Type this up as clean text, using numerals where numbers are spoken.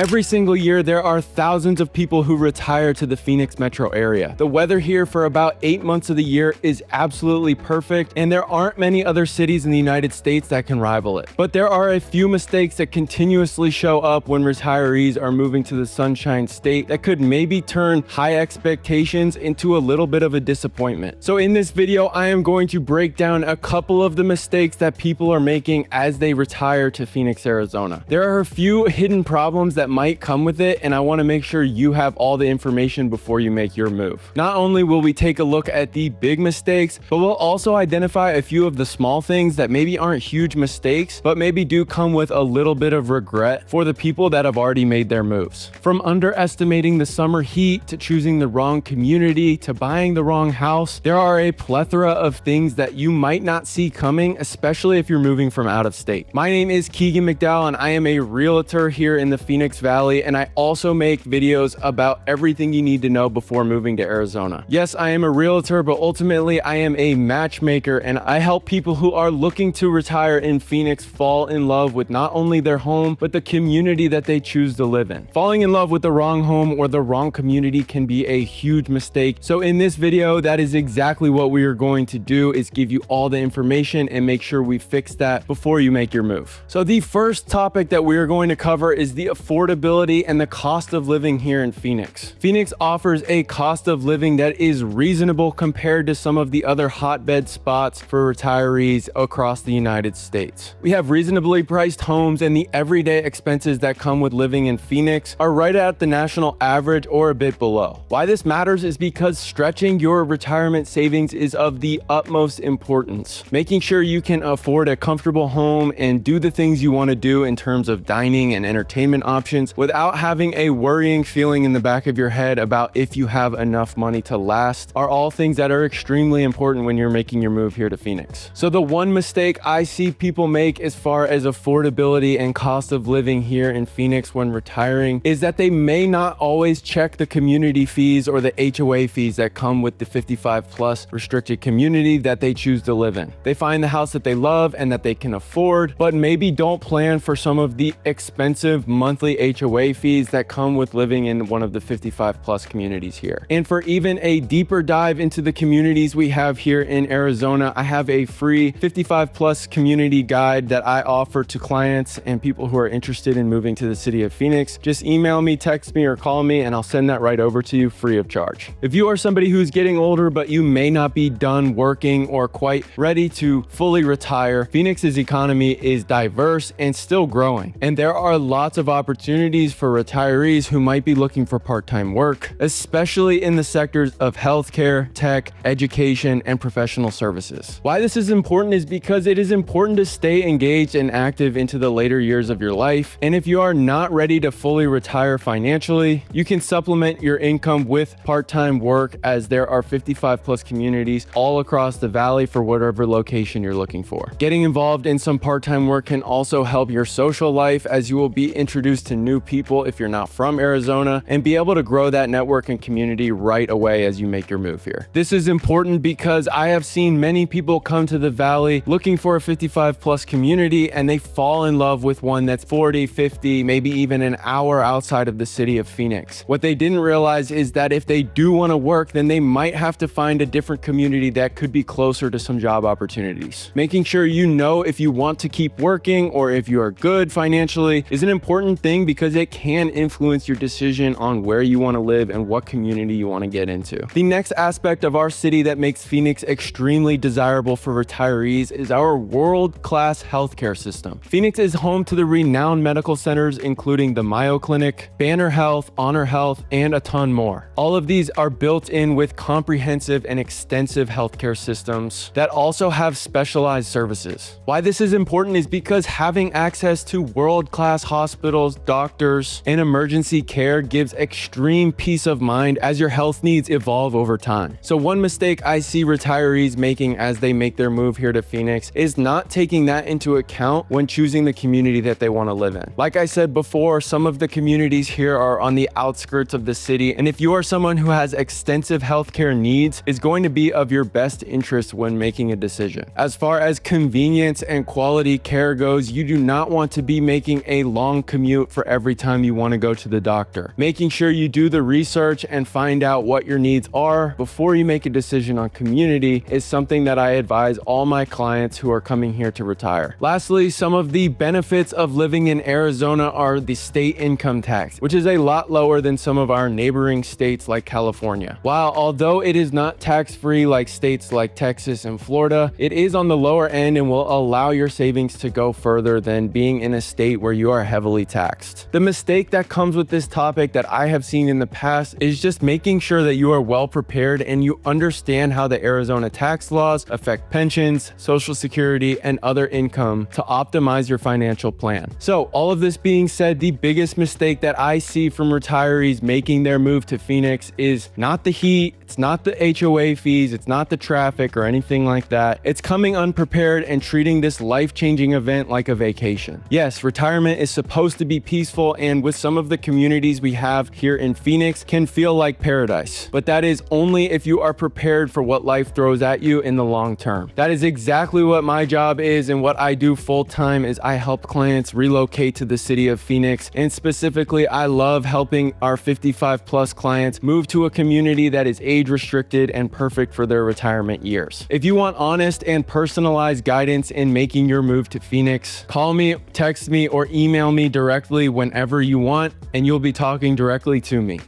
Every single year, there are thousands of people who retire to the Phoenix metro area. The weather here for about 8 months of the year is absolutely perfect, and there aren't many other cities in the United States that can rival it. But there are a few mistakes that continuously show up when retirees are moving to the Sunshine State that could maybe turn high expectations into a little bit of a disappointment. So in this video, I am going to break down a couple of the mistakes that people are making as they retire to Phoenix, Arizona. There are a few hidden problems that might come with it, and I want to make sure you have all the information before you make your move. Not only will we take a look at the big mistakes, but we'll also identify a few of the small things that maybe aren't huge mistakes, but maybe do come with a little bit of regret for the people that have already made their moves. From underestimating the summer heat to choosing the wrong community to buying the wrong house, there are a plethora of things that you might not see coming, especially if you're moving from out of state. My name is Keegan McDowell, and I am a realtor here in the Phoenix Valley, and I also make videos about everything you need to know before moving to Arizona. Yes, I am a realtor, but ultimately I am a matchmaker, and I help people who are looking to retire in Phoenix fall in love with not only their home, but the community that they choose to live in. Falling in love with the wrong home or the wrong community can be a huge mistake. So in this video, that is exactly what we are going to do, is give you all the information and make sure we fix that before you make your move. So the first topic that we are going to cover is the affordability and the cost of living here in Phoenix. Phoenix offers a cost of living that is reasonable compared to some of the other hotbed spots for retirees across the United States. We have reasonably priced homes, and the everyday expenses that come with living in Phoenix are right at the national average or a bit below. Why this matters is because stretching your retirement savings is of the utmost importance. Making sure you can afford a comfortable home and do the things you want to do in terms of dining and entertainment options without having a worrying feeling in the back of your head about if you have enough money to last are all things that are extremely important when you're making your move here to Phoenix. So the one mistake I see people make as far as affordability and cost of living here in Phoenix when retiring is that they may not always check the community fees or the HOA fees that come with the 55 plus restricted community that they choose to live in. They find the house that they love and that they can afford, but maybe don't plan for some of the expensive monthly HOA fees that come with living in one of the 55 plus communities here. And for even a deeper dive into the communities we have here in Arizona, I have a free 55 plus community guide that I offer to clients and people who are interested in moving to the city of Phoenix. Just email me, text me, or call me, and I'll send that right over to you free of charge. If you are somebody who's getting older, but you may not be done working or quite ready to fully retire, Phoenix's economy is diverse and still growing. And there are lots of opportunities for retirees who might be looking for part-time work, especially in the sectors of healthcare, tech, education, and professional services. Why this is important is because it is important to stay engaged and active into the later years of your life. And if you are not ready to fully retire financially, you can supplement your income with part-time work, as there are 55 plus communities all across the valley for whatever location you're looking for. Getting involved in some part-time work can also help your social life, as you will be introduced to new people if you're not from Arizona, and be able to grow that network and community right away as you make your move here. This is important because I have seen many people come to the valley looking for a 55 plus community, and they fall in love with one that's 40, 50, maybe even an hour outside of the city of Phoenix. What they didn't realize is that if they do want to work, then they might have to find a different community that could be closer to some job opportunities. Making sure you know if you want to keep working or if you are good financially is an important thing, because it can influence your decision on where you want to live and what community you want to get into. The next aspect of our city that makes Phoenix extremely desirable for retirees is our world-class healthcare system. Phoenix is home to the renowned medical centers, including the Mayo Clinic, Banner Health, Honor Health, and a ton more. All of these are built in with comprehensive and extensive healthcare systems that also have specialized services. Why this is important is because having access to world-class hospitals, doctors, and emergency care gives extreme peace of mind as your health needs evolve over time. So one mistake I see retirees making as they make their move here to Phoenix is not taking that into account when choosing the community that they want to live in. Like I said before, some of the communities here are on the outskirts of the city, and if you are someone who has extensive healthcare needs, it's going to be of your best interest when making a decision. As far as convenience and quality care goes, you do not want to be making a long commute for every time you want to go to the doctor. Making sure you do the research and find out what your needs are before you make a decision on community is something that I advise all my clients who are coming here to retire. Lastly, some of the benefits of living in Arizona are the state income tax, which is a lot lower than some of our neighboring states like California. While although it is not tax-free like states like Texas and Florida, it is on the lower end and will allow your savings to go further than being in a state where you are heavily taxed. The mistake that comes with this topic that I have seen in the past is just making sure that you are well prepared and you understand how the Arizona tax laws affect pensions, social security, and other income to optimize your financial plan. So all of this being said, the biggest mistake that I see from retirees making their move to Phoenix is not the heat, it's not the HOA fees, it's not the traffic or anything like that. It's coming unprepared and treating this life-changing event like a vacation. Yes, retirement is supposed to be peaceful, and with some of the communities we have here in Phoenix can feel like paradise, but that is only if you are prepared for what life throws at you in the long term. That is exactly what my job is, and what I do full-time is I help clients relocate to the city of Phoenix, and specifically I love helping our 55 plus clients move to a community that is age restricted and perfect for their retirement years. If you want honest and personalized guidance in making your move to Phoenix, call me, text me, or email me directly whenever you want, and you'll be talking directly to me.